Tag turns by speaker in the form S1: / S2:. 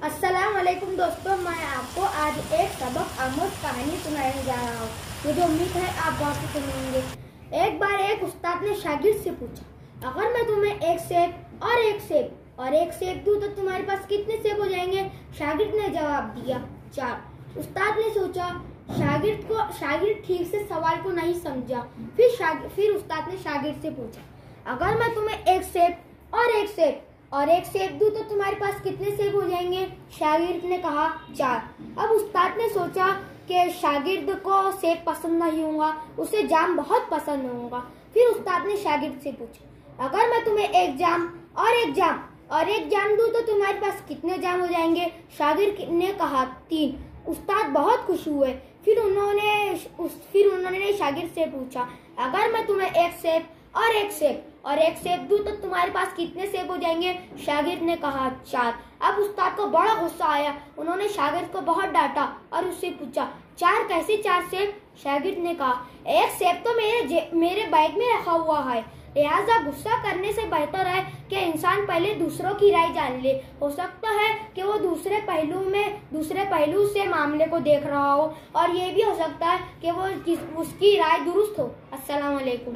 S1: अस्सलाम वालेकुम दोस्तों, मैं आपको आज एक सबक आमोज कहानी सुनाने जा रहा हूँ। मुझे उम्मीद है आप बहुत सुनेंगे। एक बार एक उस्ताद ने शागिर्द से पूछा, अगर मैं तुम्हें एक सेब और एक सेब दूं तो तुम्हारे पास कितने सेब हो जाएंगे? शागिर्द ने जवाब दिया, 4। उस्ताद ने सोचा, शागिर्द ठीक से सवाल को नहीं समझा। फिर उस्ताद ने शागिर्द से पूछा, अगर मैं तुम्हें एक सेब और एक सेब दूं तो तुम्हारे पास कितने सेब हो जाएंगे? शागिर्द ने कहा, 4। अब उस्ताद ने सोचा कि शागिर्द को सेब पसंद नहीं होगा, उसे जाम बहुत पसंद होगा। फिर उस्ताद ने शागिर्द से पूछा, अगर मैं तुम्हें एक जाम दूं तो तुम्हारे पास कितने जाम हो जाएंगे? शागिर्द ने कहा, 3। उस्ताद बहुत खुश हुए। फिर उन्होंने शागिर्द से पूछा, अगर मैं तुम्हें एक सेब और एक सेब दूं तो तुम्हारे पास कितने सेब हो जाएंगे? शागिर्द ने कहा, 4। अब उस्ताद को बड़ा गुस्सा आया। उन्होंने शागिर्द को बहुत डांटा और उससे पूछा, 4 कैसे 4 सेब? शागिर्द ने कहा, एक सेब तो मेरे बैग में रखा हुआ है। लिहाजा गुस्सा करने से बेहतर है कि इंसान पहले दूसरों की राय जान ले। हो सकता है कि वो दूसरे पहलू से मामले को देख रहा हो और ये भी हो सकता है कि वो उसकी राय दुरुस्त हो। अस्सलाम वालेकुम।